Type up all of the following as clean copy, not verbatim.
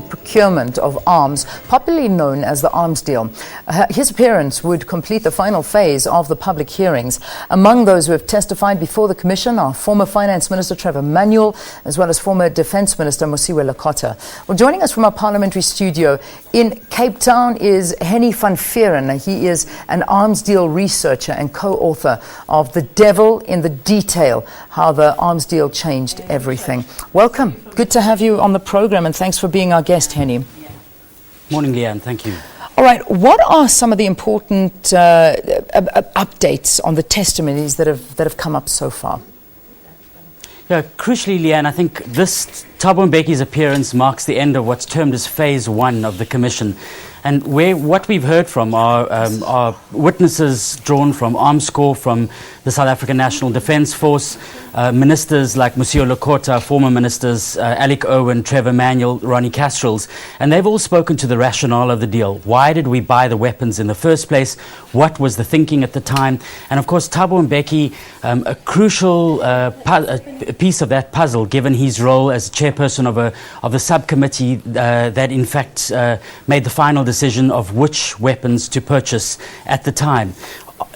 procurement of arms, popularly known as the arms deal. His appearance would complete the final phase of the public hearings. Among those who have testified before the Commission are former Finance Minister Trevor Manuel, as well as former Defence Minister Mosiuoa Lekota. Well, joining us from our parliamentary studio in Cape Town is Hennie van Vuuren. He is an arms deal researcher and co-author of The Devil in the Detail, How the Arms Deal Changed Everything. Welcome. Good to have you on the program, and thanks for being our guest, Hennie. Morning, Leanne. Thank you. All right. What are some of the important updates on the testimonies that have come up so far? Yeah, crucially, Leanne, I think this Thabo Mbeki's appearance marks the end of what's termed as phase one of the Commission. And what we've heard from are witnesses drawn from Arms Corps, from the South African National Defence Force, ministers like Mosiuoa Lekota, former ministers Alec Owen, Trevor Manuel, Ronnie Castrol's, and they've all spoken to the rationale of the deal. Why did we buy the weapons in the first place? What was the thinking at the time? And of course, Thabo Mbeki, a crucial piece of that puzzle, given his role as chairperson of the subcommittee that in fact made the final decision of which weapons to purchase at the time.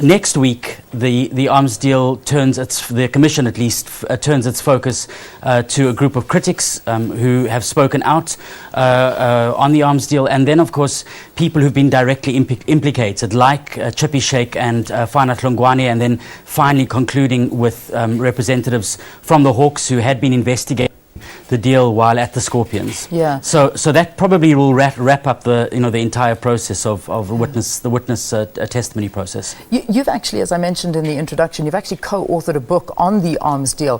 Next week, the arms deal the Commission at least, turns its focus to a group of critics who have spoken out on the arms deal, and then of course people who've been directly implicated, like Chippy Sheikh and Fana Hlongwane, and then finally concluding with representatives from the Hawks who had been investigating the deal while at the Scorpions. Yeah. So that probably will wrap up the entire process of the witness testimony process. You've actually, as I mentioned in the introduction, you've actually co-authored a book on the arms deal.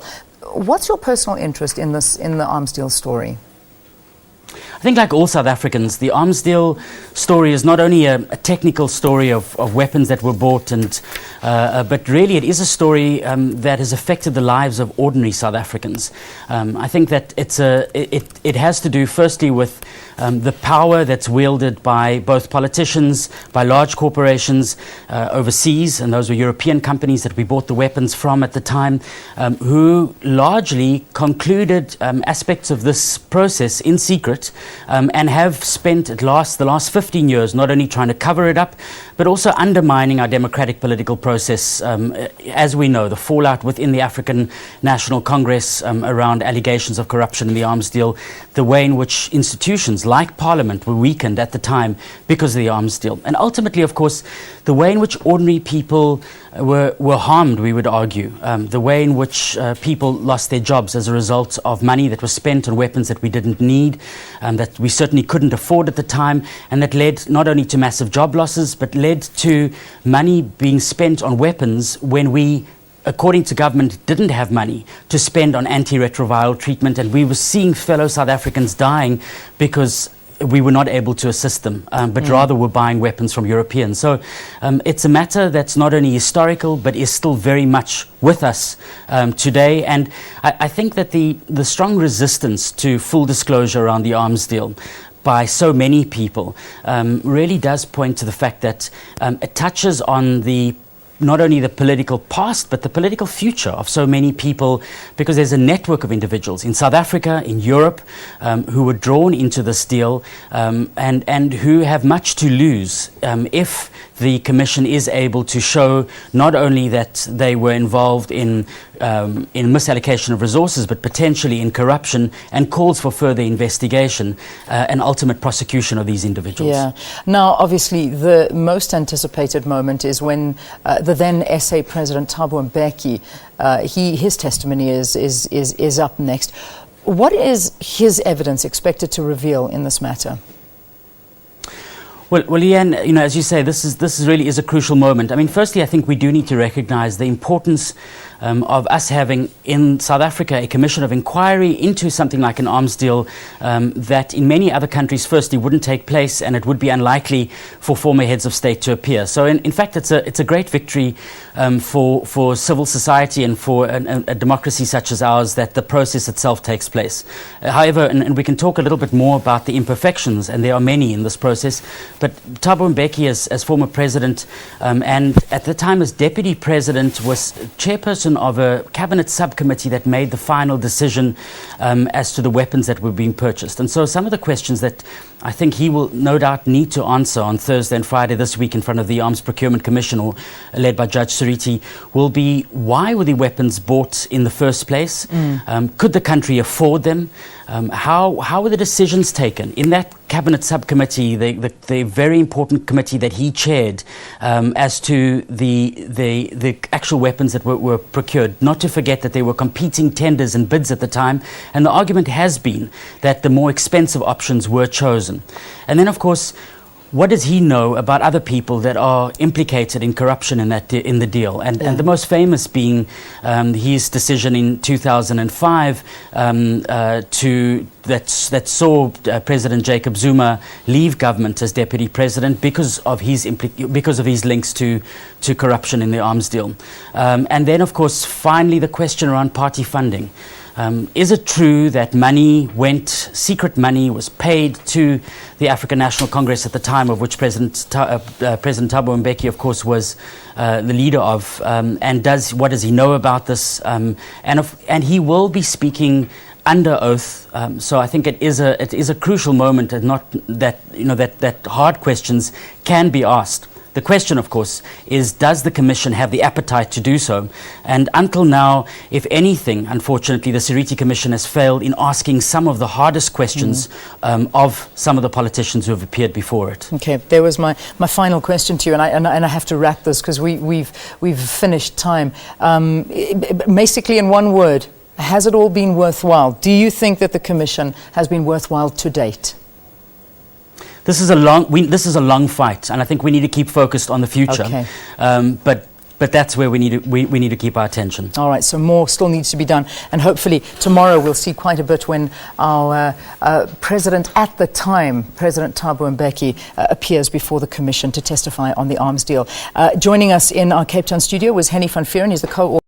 What's your personal interest in the arms deal story? I think, like all South Africans, the arms deal story is not only a technical story of weapons that were bought, but really it is a story that has affected the lives of ordinary South Africans. I think that it has to do firstly with the power that's wielded by both politicians, by large corporations overseas, and those were European companies that we bought the weapons from at the time, who largely concluded aspects of this process in secret, and have spent the last 15 years not only trying to cover it up, but also undermining our democratic political process. As we know, the fallout within the African National Congress around allegations of corruption in the arms deal, the way in which institutions like Parliament were weakened at the time because of the arms deal. And ultimately, of course, the way in which ordinary people were harmed, we would argue. The way in which people lost their jobs as a result of money that was spent on weapons that we didn't need, that we certainly couldn't afford at the time, and that led not only to massive job losses, but led to money being spent on weapons when we, according to government, didn't have money to spend on antiretroviral treatment, and we were seeing fellow South Africans dying because we were not able to assist them, but rather were buying weapons from Europeans. So it's a matter that's not only historical, but is still very much with us today. And I think that the strong resistance to full disclosure around the arms deal by so many people really does point to the fact that it touches on not only the political past, but the political future of so many people, because there's a network of individuals in South Africa, in Europe, who were drawn into this deal, and who have much to lose if the Commission is able to show not only that they were involved in misallocation of resources, but potentially in corruption, and calls for further investigation and ultimate prosecution of these individuals. Yeah. Now, obviously, the most anticipated moment is when the then SA President Thabo Mbeki, his testimony is up next. What is his evidence expected to reveal in this matter? Well, Leanne, as you say, this really is a crucial moment. I mean, firstly, I think we do need to recognize the importance of us having in South Africa a commission of inquiry into something like an arms deal that in many other countries, firstly, wouldn't take place, and it would be unlikely for former heads of state to appear. So, in fact, it's a great victory for civil society and for a democracy such as ours that the process itself takes place. However, and we can talk a little bit more about the imperfections, and there are many in this process, but Thabo Mbeki, as former president and at the time as deputy president, was chairperson creation of a cabinet subcommittee that made the final decision as to the weapons that were being purchased. And so some of the questions that I think he will no doubt need to answer on Thursday and Friday this week in front of the Arms Procurement Commission, or led by Judge Seriti, will be why were the weapons bought in the first place? Could the country afford them? How were the decisions taken? In that cabinet subcommittee, the very important committee that he chaired, as to the actual weapons that were procured, not to forget that there were competing tenders and bids at the time, and the argument has been that the more expensive options were chosen. And then, of course, what does he know about other people that are implicated in corruption in the deal? And the most famous being his decision in 2005 that saw President Jacob Zuma leave government as deputy president because of his links to corruption in the arms deal. And then, of course, finally the question around party funding. Is it true that secret money was paid to the African National Congress at the time, of which President Thabo Mbeki, of course, was the leader of? And what does he know about this? And he will be speaking under oath. So I think it is a crucial moment, and not that that hard questions can be asked. The question, of course, is does the Commission have the appetite to do so? And until now, if anything, unfortunately, the Seriti Commission has failed in asking some of the hardest questions of some of the politicians who have appeared before it. Okay, there was my final question to you, and I have to wrap this because we've finished time. Basically, in one word, has it all been worthwhile? Do you think that the Commission has been worthwhile to date? This is a long fight, and I think we need to keep focused on the future. Okay. But that's where we need to keep our attention. All right, so more still needs to be done, and hopefully tomorrow we'll see quite a bit when our president at the time, President Thabo Mbeki, appears before the Commission to testify on the arms deal. Joining us in our Cape Town studio was Hennie van Vuuren. He's the co-author